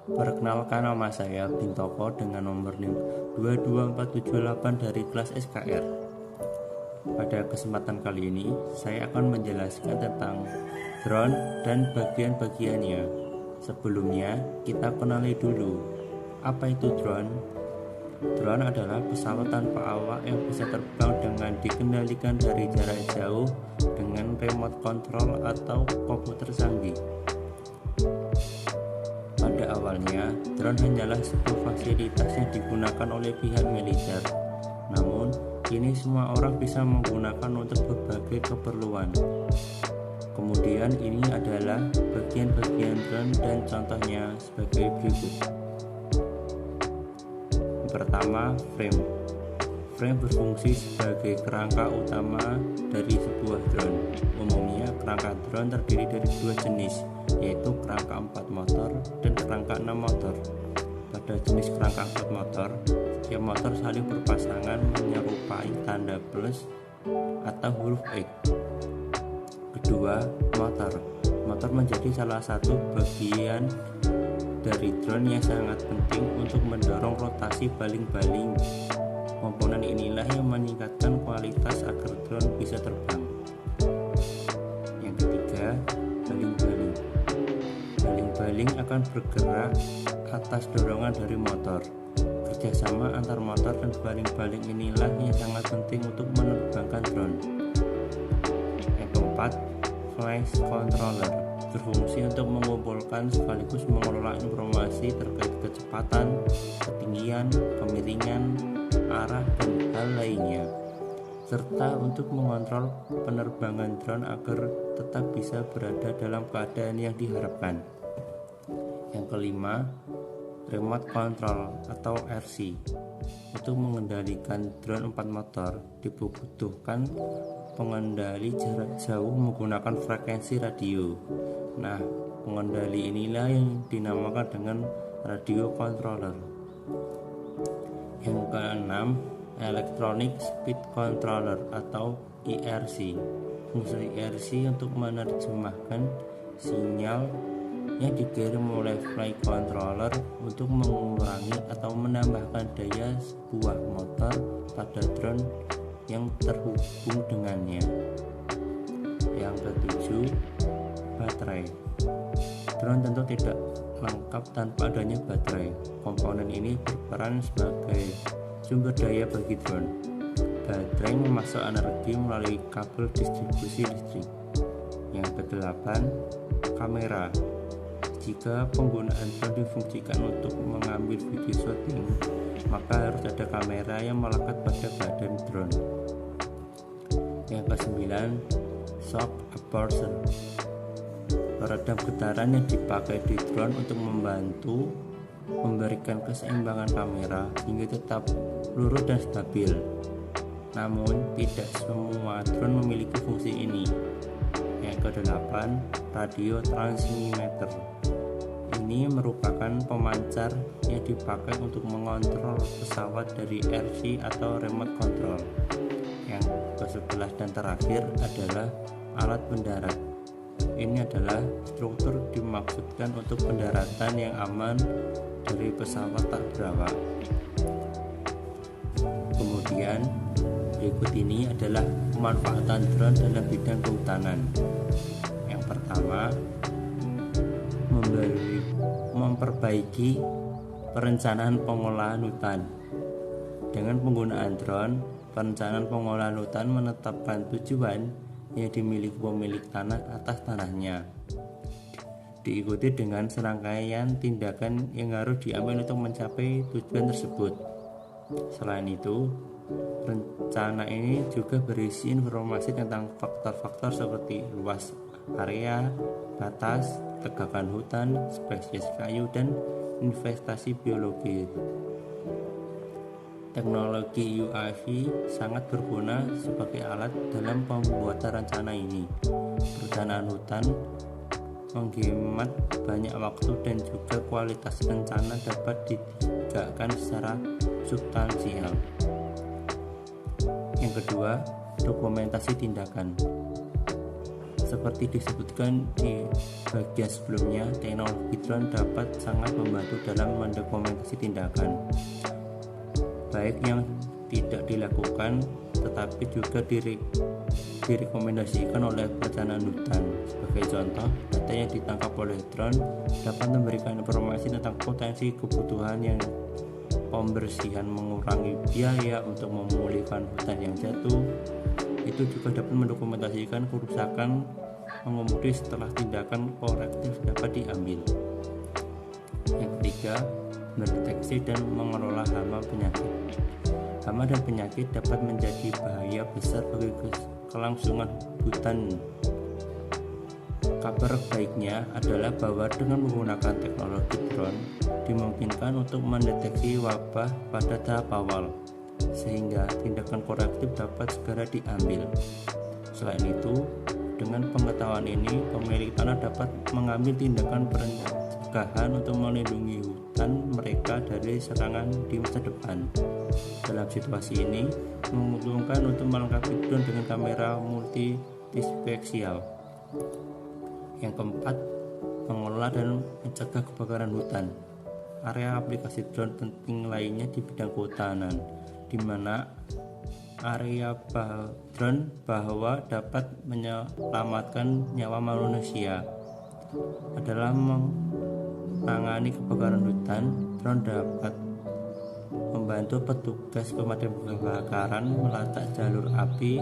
Perkenalkan, nama saya Bintoko dengan nomor NIM 22478 dari kelas SKR. Pada kesempatan kali ini, saya akan menjelaskan tentang drone dan bagian-bagiannya. Sebelumnya, kita kenali dulu, apa itu drone? Drone adalah pesawat tanpa awak yang bisa terbang dengan dikendalikan dari jarak jauh dengan remote control atau komputer canggih. Pada awalnya, drone hanyalah sebuah fasilitas yang digunakan oleh pihak militer. Namun, kini semua orang bisa menggunakan untuk berbagai keperluan. Kemudian ini adalah bagian-bagian drone dan contohnya sebagai berikut. Pertama, frame. Frame berfungsi sebagai kerangka utama dari sebuah drone. Umumnya, kerangka drone terdiri dari dua jenis, yaitu kerangka 4 motor dan kerangka 6 motor. Pada jenis kerangka 4 motor, setiap motor saling berpasangan menyerupai tanda plus atau huruf X. Kedua, motor. Motor menjadi salah satu bagian dari drone yang sangat penting untuk mendorong rotasi baling-baling. Komponen inilah yang meningkatkan kualitas agar drone bisa terbang. Yang ketiga, baling-baling. Baling-baling akan bergerak atas dorongan dari motor. Kerjasama antar motor dan baling-baling inilah yang sangat penting untuk menerbangkan drone. Yang keempat, flight controller. Berfungsi untuk mengumpulkan sekaligus mengelola informasi terkait kecepatan, ketinggian, kemiringan, arah, dan hal lainnya, serta untuk mengontrol penerbangan drone agar tetap bisa berada dalam keadaan yang diharapkan. Yang kelima, remote control atau RC. Untuk mengendalikan drone 4 motor dibutuhkan pengendali jarak jauh menggunakan frekuensi radio. Nah, pengendali inilah yang dinamakan dengan radio controller. Yang keenam, electronic speed controller atau ERC. Fungsi ERC untuk menerjemahkan sinyal yang dikirim oleh flight controller untuk mengurangi atau menambahkan daya sebuah motor pada drone yang terhubung dengannya. Yang ketujuh, baterai. Drone tentu tidak lengkap tanpa adanya baterai. Komponen ini berperan sebagai sumber daya bagi drone. Baterai memasok energi melalui kabel distribusi listrik. Yang kedelapan, kamera. Jika penggunaan drone difungsikan untuk mengambil video shooting, maka harus ada kamera yang melekat pada badan drone. Yang kesembilan, shock absorber. Peredam getaran yang dipakai di drone untuk membantu memberikan keseimbangan kamera hingga tetap lurus dan stabil. Namun, tidak semua drone memiliki fungsi ini. Yang kedelapan, radio transmitter. Ini merupakan pemancar yang dipakai untuk mengontrol pesawat dari RC atau remote control. Yang ke-11 dan terakhir adalah alat pendarat. Ini adalah struktur dimaksudkan untuk pendaratan yang aman dari pesawat tak berawak. Kemudian berikut ini adalah pemanfaatan drone dalam bidang kehutanan. Yang pertama, memperbaiki perencanaan pengolahan hutan. Dengan penggunaan drone, perencanaan pengolahan hutan menetapkan tujuan yang dimiliki pemilik tanah atas tanahnya, diikuti dengan serangkaian tindakan yang harus diambil untuk mencapai tujuan tersebut. Selain itu, rencana ini juga berisi informasi tentang faktor-faktor seperti luas area, batas, tegakan hutan, spesies kayu, dan investasi biologi. Teknologi UAV sangat berguna sebagai alat dalam pembuatan rencana ini. Perencanaan hutan menghemat banyak waktu dan juga kualitas rencana dapat ditegakkan secara substansial. Yang kedua, dokumentasi tindakan. Seperti disebutkan di bagian sebelumnya, teknologi drone dapat sangat membantu dalam mendokumentasi tindakan, baik yang tidak dilakukan tetapi juga direkomendasikan oleh perencanaan hutan. Sebagai contoh, data yang ditangkap oleh drone dapat memberikan informasi tentang potensi kebutuhan yang pembersihan, mengurangi biaya untuk memulihkan hutan yang jatuh. Itu juga dapat mendokumentasikan kerusakan pengemudi setelah tindakan korektif dapat diambil. Yang ketiga, mendeteksi dan mengelola hama penyakit. Hama dan penyakit dapat menjadi bahaya besar bagi kelangsungan hutan. Kabar baiknya adalah bahwa dengan menggunakan teknologi drone dimungkinkan untuk mendeteksi wabah pada tahap awal, sehingga tindakan korektif dapat segera diambil. Selain itu, dengan pengetahuan ini, pemilik tanah dapat mengambil tindakan pencegahan untuk melindungi hutan mereka dari serangan di masa depan. Dalam situasi ini, menguntungkan untuk melengkapi drone dengan kamera multidispeksial. Yang keempat, mengelola dan mencegah kebakaran hutan. Area aplikasi drone penting lainnya di bidang kehutanan, di mana area drone bahwa dapat menyelamatkan nyawa manusia. Adalah menangani kebakaran hutan, drone dapat membantu petugas pemadam kebakaran melacak jalur api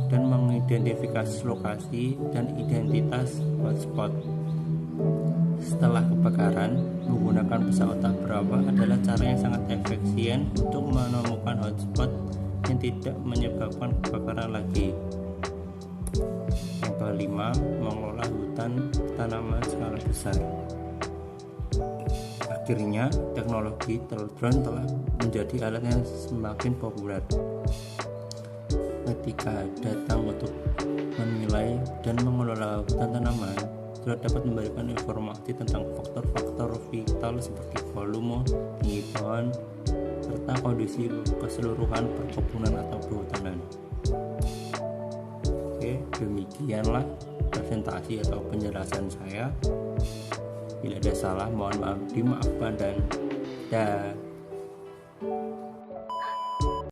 dan mengidentifikasi lokasi dan identitas hotspot. Setelah kebakaran, menggunakan pesawat tak berawak adalah cara yang sangat efisien untuk menemukan hotspot yang tidak menyebabkan kebakaran lagi. Yang kelima, mengelola hutan tanaman skala besar. Akhirnya, teknologi drone telah menjadi alat yang semakin populer. Ketika datang untuk menilai dan mengelola hutan tanaman, drone dapat memberikan informasi tentang faktor-faktor vital seperti volume, tinggi pohon, serta kondisi keseluruhan perkebunan atau kehutanan. Oke, demikianlah presentasi atau penjelasan saya. Bila ada salah, mohon maaf dimaafkan dan dah.